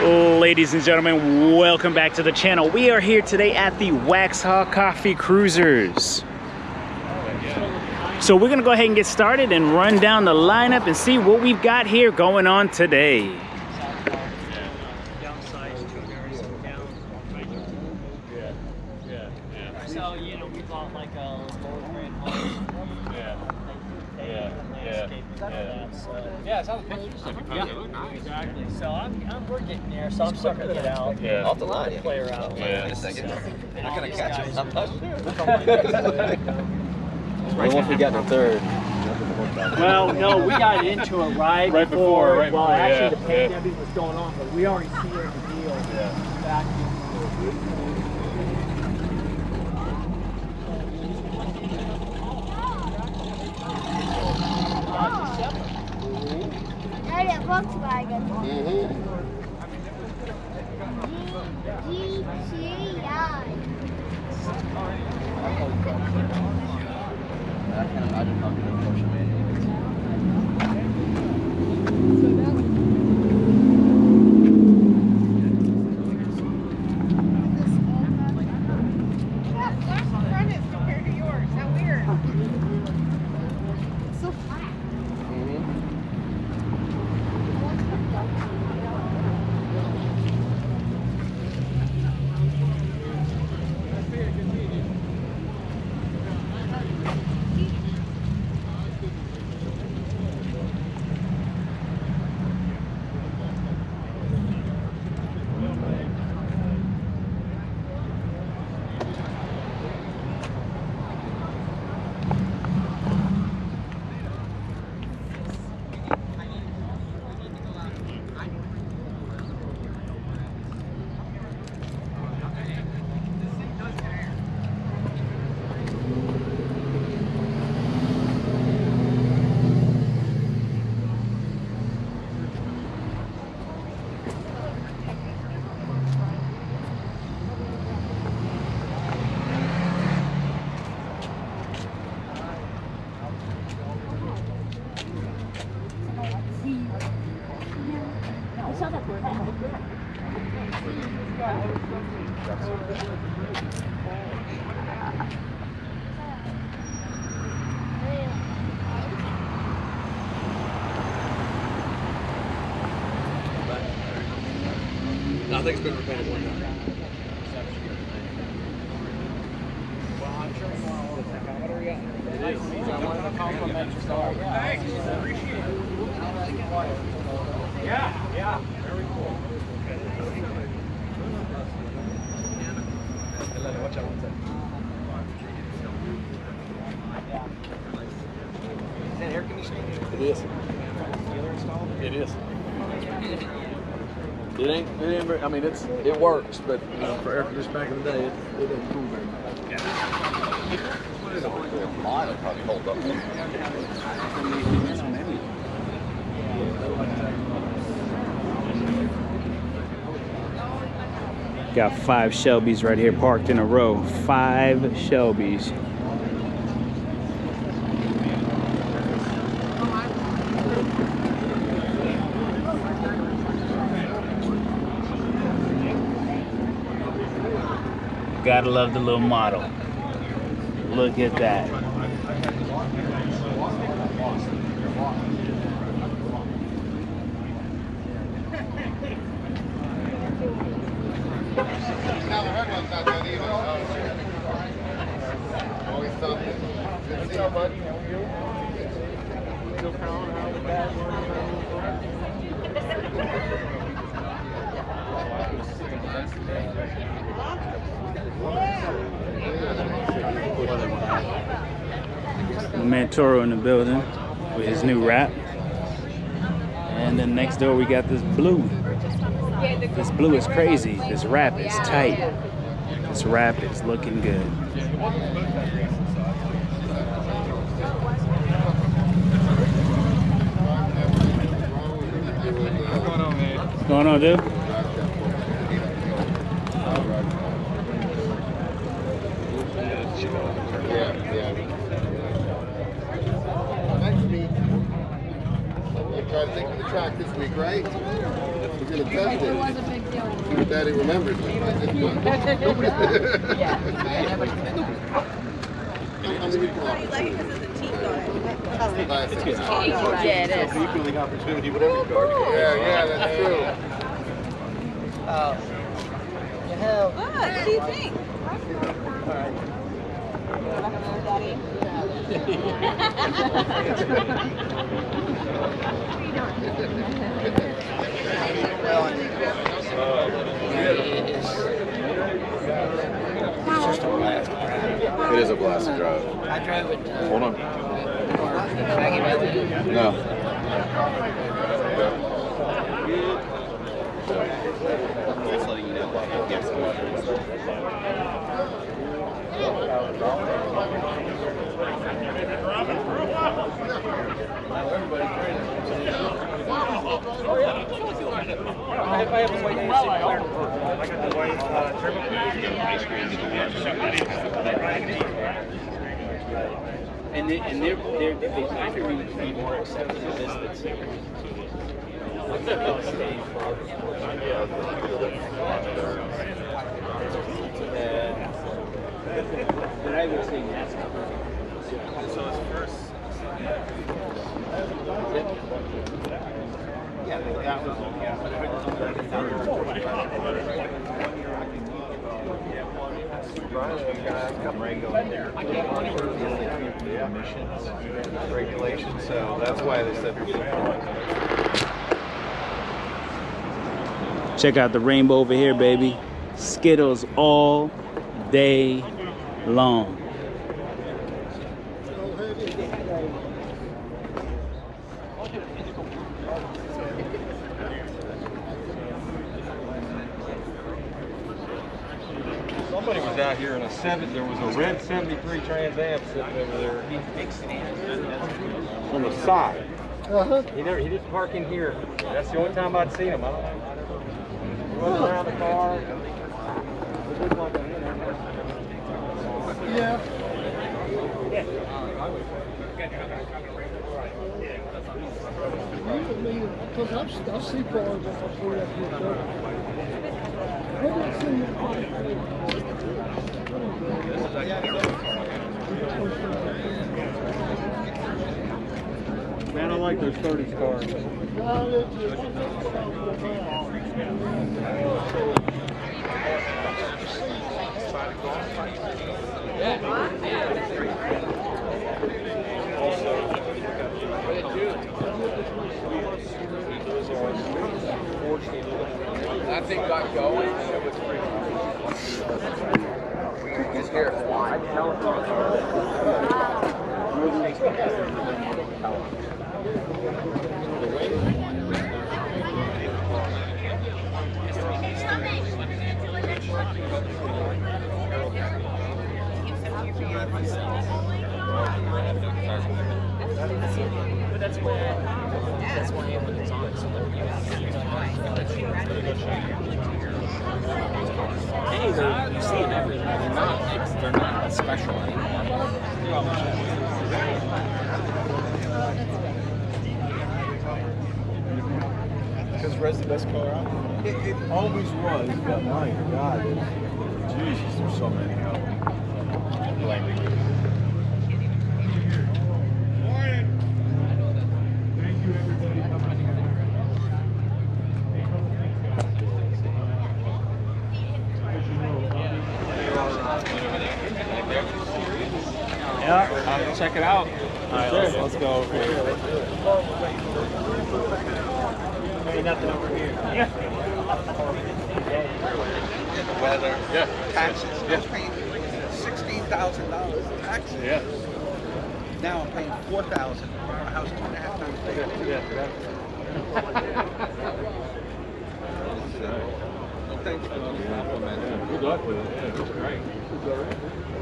Ladies and gentlemen, welcome back to the channel. We are here today at the Waxhaw Coffee Cruisers. So we're gonna go ahead and get started and run down the lineup and see what we've got here going on today. So, you know, we bought like a Lamborghini home. Yeah, it's how the pictures look nice. Exactly. So we're getting there, so I'm starting to get out. Yeah. Off the line. Play around. Yeah. Just a second. You're not gonna catch us. I'm not sure. Once we got to third. Well, no, we got into it right before. Well, actually, the yeah. pandemic was going on, but we already sealed the deal back in. Volkswagen. I can't imagine how good a Porsche manual Compared to yours. How weird. It's so flat. I think it's been repainted one time. It is. Yeah, very cool. Watch out one second. Is that air conditioning? It is. It is. It ain't very, I mean, it works, but you know, for air conditioning back in the day, it didn't cool very much. Mine will probably hold up. Got 5 Shelbys right here parked in a row. 5 Shelbys. Gotta love the little model. Look at that. Mantoro in the building with his new wrap. And then next door we got this blue. This blue is crazy. This wrap is tight. This wrap is looking good. What's going on, dude? Nice to meet you. You're trying to think of the track this week, right? gonna test It it. was a big deal. Your daddy remembers me. How many You like it because of the teeth on it. It's good. Yeah, it is. Equaling opportunity, whatever you car. Yeah, that's true. You have. What do you think? It is a blast to drive. I drove it. Hold on. Baggy No. Just letting you know. Yes. And they kind of be more accepting of this than cigarettes. But I would say NASCAR. So it's first. Yeah, that was Emissions regulations, so that's why they said. Check out the rainbow over here, baby. Skittles all day long. Somebody was out here in a there was a red 73 Trans Am sitting over there on the side. He didn't park in here. That's the only time I'd seen him. He wasn't around the car. It looked like Yeah. Because I see cars that I pull up here. Man, I like those 30s cars. That thing got going, it was pretty He's here. That's why when it's on, so you see it everywhere. They're not special anymore. Because Red's the best car out. It always was, but my God, Jesus, there's so many of them. Yeah, check it out. All right, let's go over here. Ain't nothing over here. Yeah. Weather. Yeah. Taxes. I was paying $16,000 in taxes. Yeah. Now I'm paying $4,000 for a house 2.5 times bigger. Thanks for the compliment. Good luck with it. Yeah, it's great.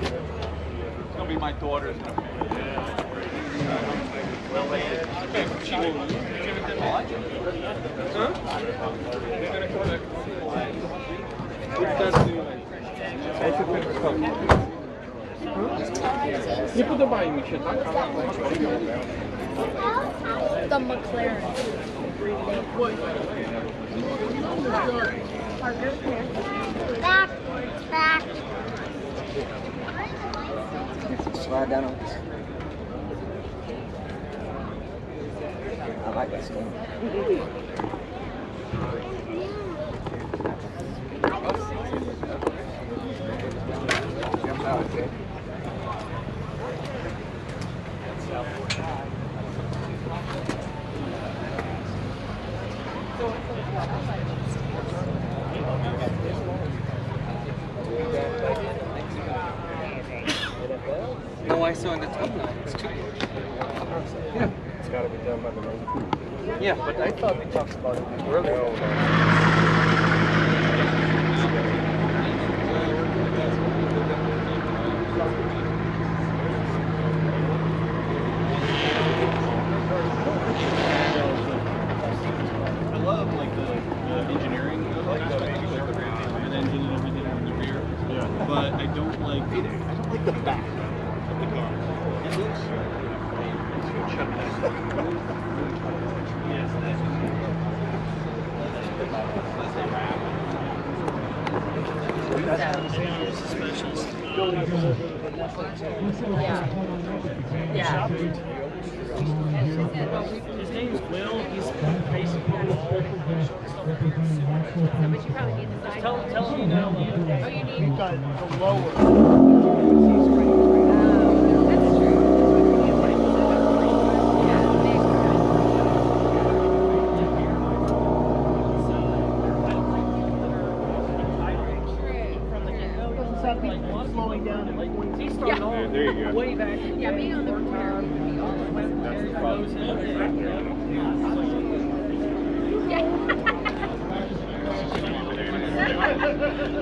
It's gonna be my daughter's. The McLaren. Back. Slide down on this. I like this game. No ISO in the top line. It's too good. Yeah. It's got to be done by the main. Yeah, but I thought we talked about it earlier. I love like the engineering aspect of it, the engine and everything in the rear. Yeah. But I don't like the back of the car. It looks Yeah. His name's Will. He's basically the So, but you probably need the side. tell him you know. Oh, you need. You got the lower. That's true. From the get-go. Doesn't sound like slowing down at like He started all There you go. way back. Yeah, being on the corner. That's the problem.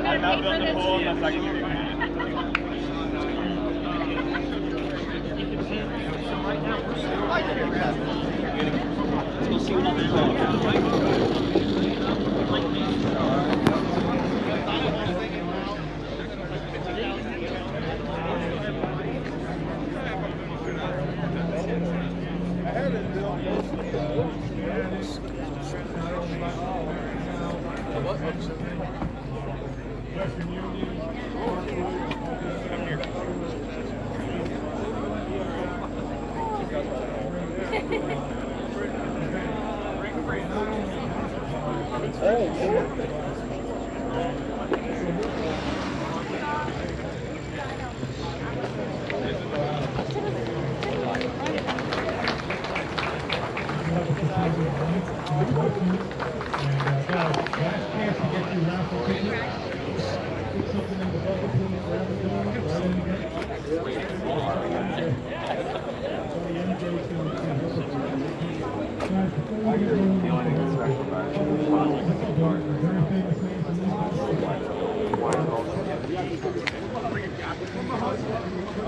I'm not building the pool unless I can give you a hand. Let's go see what others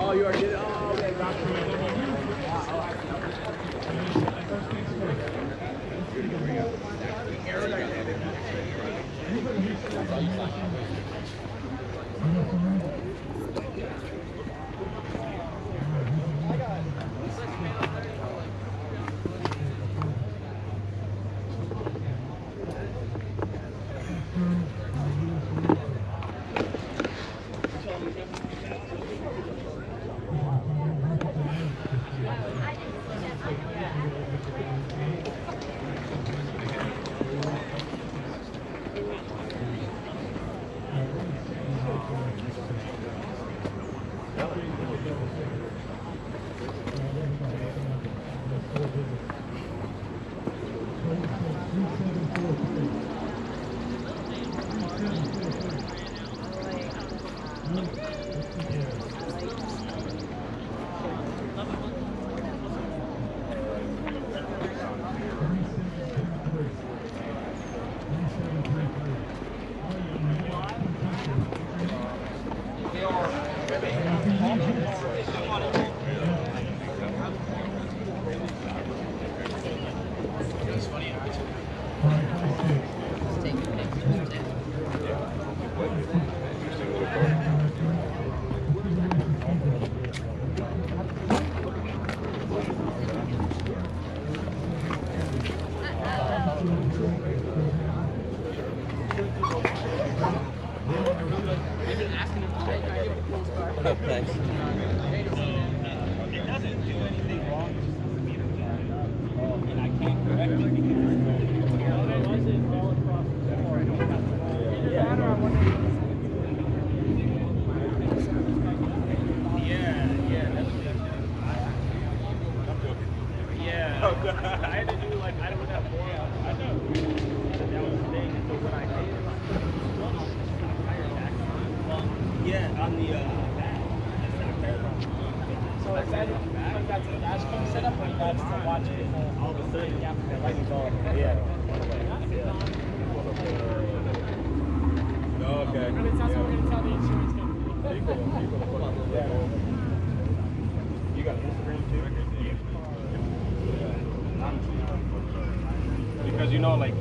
Oh, you already did it? Oh, okay. Thanks. It doesn't do anything wrong. It's just a meter jack. And I can't correct it because I had to do like, I don't have more. I know. That was the thing. So when I did, yeah, on the back. So is that like that's a dash cam setup, or that's to watch it all of a sudden? Yeah, the lighting's all. Yeah. Okay. But it sounds like we're gonna tell the insurance company. You got Instagram too? Yeah. Because you know, like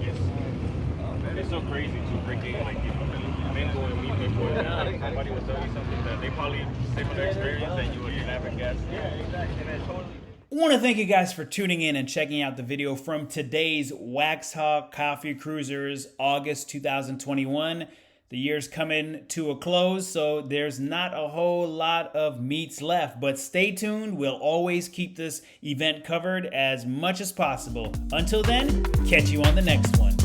it's so crazy to freaking like men go and meet people and somebody will tell you something that they probably say from their experience that you would never guess. Yeah, exactly. And totally. I want to thank you guys for tuning in and checking out the video from today's Waxhaw Coffee Cruisers August 2021. The year's coming to a close, so there's not a whole lot of meats left, but stay tuned. We'll always keep this event covered as much as possible. Until then, catch you on the next one.